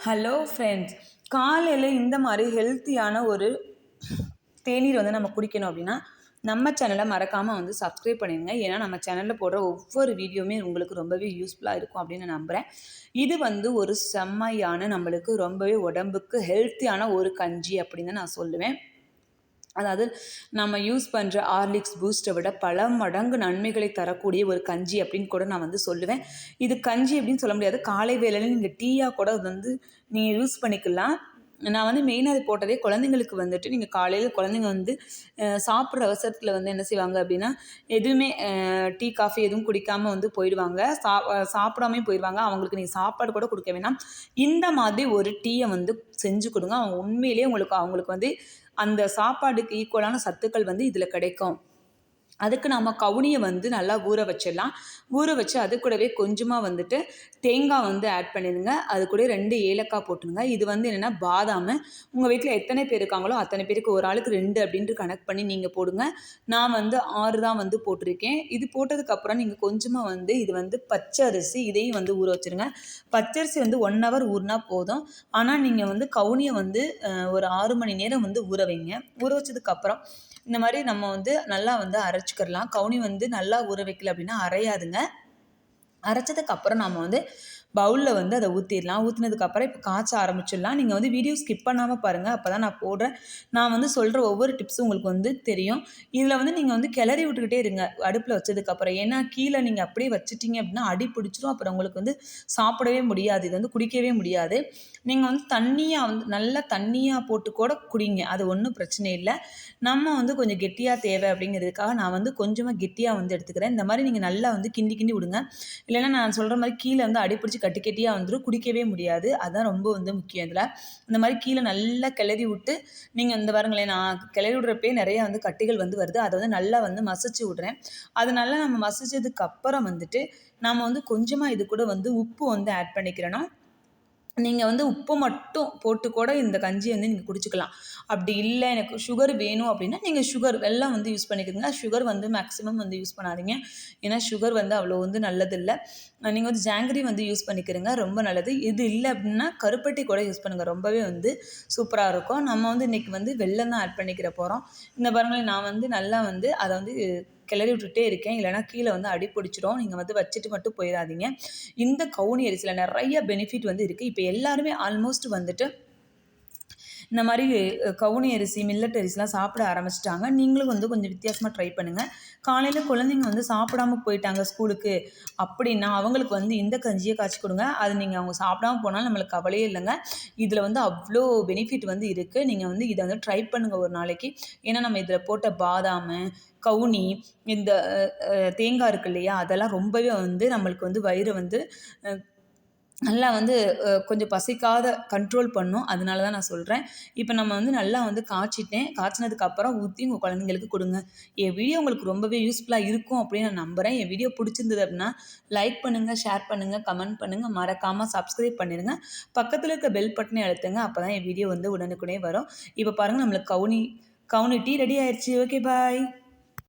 Hello friends, காலையில் இந்த மாதிரி ஹெல்த்தியான ஒரு தேநீர் வந்து நம்ம குடிக்கணும் அப்படின்னா நம்ம சேனலை மறக்காமல் வந்து சப்ஸ்கிரைப் பண்ணிடுங்க. ஏன்னா நம்ம சேனலில் போடுற ஒவ்வொரு வீடியோவுமே உங்களுக்கு ரொம்பவே யூஸ்ஃபுல்லாக இருக்கும் அப்படின்னு நான் நம்புகிறேன். இது வந்து ஒரு செம்மையான நம்மளுக்கு ரொம்பவே உடம்புக்கு ஹெல்த்தியான ஒரு கஞ்சி அப்படின்னு நான் சொல்லுவேன். அதாவது நம்ம யூஸ் பண்ணுற ஹார்லிக்ஸ் பூஸ்ட்டை விட பல மடங்கு நன்மைகளை தரக்கூடிய ஒரு கஞ்சி அப்படின்னு கூட நான் வந்து சொல்லுவேன். இது கஞ்சி அப்படின்னு சொல்ல முடியாது, காலை வேளையில் நீங்கள் டீயாக கூட வந்து நீங்கள் யூஸ் பண்ணிக்கலாம். நான் வந்து மெயினாக அது போட்டதே குழந்தைங்களுக்கு வந்துட்டு நீங்கள் காலையில் குழந்தைங்க வந்து சாப்பிட்ற அவசரத்தில் வந்து என்ன செய்வாங்க அப்படின்னா எதுவுமே டீ காஃபி எதுவும் குடிக்காமல் வந்து போயிடுவாங்க, சாப்பிடாமே போயிடுவாங்க. அவங்களுக்கு நீங்கள் சாப்பாடு கூட கொடுக்க வேணாம், இந்த மாதிரி ஒரு டீயை வந்து செஞ்சு கொடுங்க. அவங்க உண்மையிலேயே அவங்களுக்கு வந்து அந்த சாப்பாடுக்கு ஈக்குவலான சத்துக்கள் வந்து இதில் கிடைக்கும். அதுக்கு நம்ம கவுனியை வந்து நல்லா ஊற வச்சிடலாம். ஊற வச்சு அது கூடவே கொஞ்சமாக வந்துட்டு தேங்காய் வந்து ஆட் பண்ணிடுங்க. அது கூட 2 ஏலக்காய் போட்டுருங்க. இது வந்து என்னென்னா பாதாம், உங்கள் வீட்டில் எத்தனை பேர் இருக்காங்களோ அத்தனை பேருக்கு ஒரு ஆளுக்கு 2 அப்படின்ட்டு கணக்கு பண்ணி நீங்கள் போடுங்க. நான் வந்து 6 தான் வந்து போட்டிருக்கேன். இது போட்டதுக்கப்புறம் நீங்கள் கொஞ்சமாக வந்து இது வந்து பச்சை அரிசி, இதையும் வந்து ஊற வச்சுருங்க. பச்சரிசி வந்து 1 ஹவர் ஊறினா போதும். ஆனால் நீங்கள் வந்து கவுனியை வந்து ஒரு 6 மணி நேரம் வந்து ஊற வைங்க. ஊற வச்சதுக்கப்புறம் இந்த மாதிரி நம்ம வந்து நல்லா வந்து அரைச்சிக்கிடலாம். கவுனி வந்து நல்லா ஊற வைக்கல அப்படின்னா அரையாதுங்க. அரைச்சதுக்கப்புறம் நம்ம வந்து பவுலில் வந்து அதை ஊற்றிடலாம். ஊற்றினதுக்கப்புறம் இப்போ காய்ச்ச ஆரம்பிச்சிடலாம். நீங்கள் வந்து வீடியோ ஸ்கிப் பண்ணாமல் பாருங்கள், அப்போ தான் நான் வந்து சொல்கிற ஒவ்வொரு டிப்ஸும் உங்களுக்கு வந்து தெரியும். இதில் வந்து நீங்கள் வந்து கிளறி விட்டுக்கிட்டே இருங்க அடுப்பில் வச்சதுக்கப்புறம். ஏன்னா கீழே நீங்கள் அப்படியே வச்சுட்டிங்க அப்படின்னா அடி பிடிச்சிரும், அப்புறம் உங்களுக்கு வந்து சாப்பிடவே முடியாது, இது வந்து குடிக்கவே முடியாது. நீங்கள் வந்து தண்ணியாக வந்து நல்லா தண்ணியாக போட்டு கூட குடிங்க, அது ஒன்றும் பிரச்சனை இல்லை. நம்ம வந்து கொஞ்சம் கெட்டியாக தேவை அப்படிங்கிறதுக்காக நான் வந்து கொஞ்சமாக கெட்டியாக வந்து எடுத்துக்கிறேன். இந்த மாதிரி நீங்கள் நல்லா வந்து கிண்டி கிண்டி விடுங்க. இல்லைன்னா நான் சொல்கிற மாதிரி கீழே வந்து அடிப்பிடிச்சி கட்டி கட்டியாக வந்துடும், குடிக்கவே முடியாது. அதுதான் ரொம்ப வந்து முக்கியம். இதில் இந்த மாதிரி கீழே நல்லா கிளறி விட்டு நீங்கள் இந்த பாருங்களேன், நான் கிளறி விடுறப்பே நிறையா வந்து கட்டிகள் வந்து வருது, அதை வந்து நல்லா வந்து மசிச்சு விட்றேன். அது நல்லா நம்ம மசிச்சதுக்கு அப்புறம் வந்துட்டு நம்ம வந்து கொஞ்சமாக இது கூட வந்து உப்பு வந்து ஆட் பண்ணிக்கிறேன்னா, நீங்கள் வந்து உப்பு மட்டும் போட்டு கூட இந்த கஞ்சியை வந்து நீங்கள் குடிச்சிக்கலாம். அப்படி இல்லை எனக்கு சுகர் வேணும் அப்படின்னா நீங்கள் வெல்லம் வந்து யூஸ் பண்ணிக்கிறீங்க. சுகர் வந்து மேக்ஸிமம் வந்து யூஸ் பண்ணாதீங்க, ஏன்னா சுகர் வந்து அவ்வளோ வந்து நல்லதில்லை. நீங்கள் வந்து ஜாங்கிரி வந்து யூஸ் பண்ணிக்கிறீங்க, ரொம்ப நல்லது. இது இல்லை அப்படின்னா கருப்பட்டி கூட யூஸ் பண்ணுங்கள், ரொம்பவே வந்து சூப்பராக இருக்கும். நம்ம வந்து இன்றைக்கி வந்து வெல்லம் தான் ஆட் பண்ணிக்கிற போகிறோம். இந்த பாருங்களேன், நான் வந்து நல்லா வந்து அதை வந்து கிளறி விட்டுட்டே இருக்கேன், இல்லைனா கீழே வந்து அடி பிடிச்சிடும். நீங்கள் வந்து வச்சுட்டு மட்டும் போயிடாதீங்க. இந்த கவுனி அரிசியில் நிறைய பெனிஃபிட் வந்து இருக்குது. இப்போ எல்லாருமே ஆல்மோஸ்ட் வந்துட்டு இந்த மாதிரி கவுனி அரிசி, மில்லட் அரிசிலாம் சாப்பிட ஆரம்பிச்சிட்டாங்க. நீங்களும் வந்து கொஞ்சம் வித்தியாசமாக ட்ரை பண்ணுங்கள். காலையில் குழந்தைங்க வந்து சாப்பிடாம போயிட்டாங்க ஸ்கூலுக்கு அப்படின்னா அவங்களுக்கு வந்து இந்த கஞ்சியை காய்ச்சி கொடுங்க. அது நீங்கள் அவங்க சாப்பிடாம போனாலும் நம்மளுக்கு கவலையே இல்லைங்க. இதில் வந்து அவ்வளோ பெனிஃபிட் வந்து இருக்குது. நீங்கள் வந்து இதை வந்து ட்ரை பண்ணுங்கள் ஒரு நாளைக்கு. ஏன்னா நம்ம இதில் போட்ட பாதாம், கவுனி, இந்த தேங்காய் இருக்கு இல்லையா, அதெல்லாம் ரொம்பவே வந்து நம்மளுக்கு வந்து வயிறு வந்து நல்லா வந்து கொஞ்சம் பசிக்காத கண்ட்ரோல் பண்ணும். அதனால தான் நான் சொல்கிறேன். இப்போ நம்ம வந்து நல்லா வந்து காய்ச்சினதுக்கப்புறம் ஊற்றி உங்கள் குழந்தைங்களுக்கு கொடுங்க. என் வீடியோ உங்களுக்கு ரொம்பவே யூஸ்ஃபுல்லாக இருக்கும் அப்படின்னு நான் நம்புகிறேன். என் வீடியோ பிடிச்சிருந்தது அப்படின்னா லைக் பண்ணுங்கள், ஷேர் பண்ணுங்கள், கமெண்ட் பண்ணுங்கள், மறக்காமல் சப்ஸ்கிரைப் பண்ணிடுங்க. பக்கத்தில் இருக்க பெல் பட்டனை அழுத்துங்க, அப்போ தான் என் வீடியோ வந்து உடனுக்குடனே வரும். இப்போ பாருங்கள், நம்மளுக்கு கவுனி டீ ரெடி ஆயிடுச்சு. ஓகே, பாய்.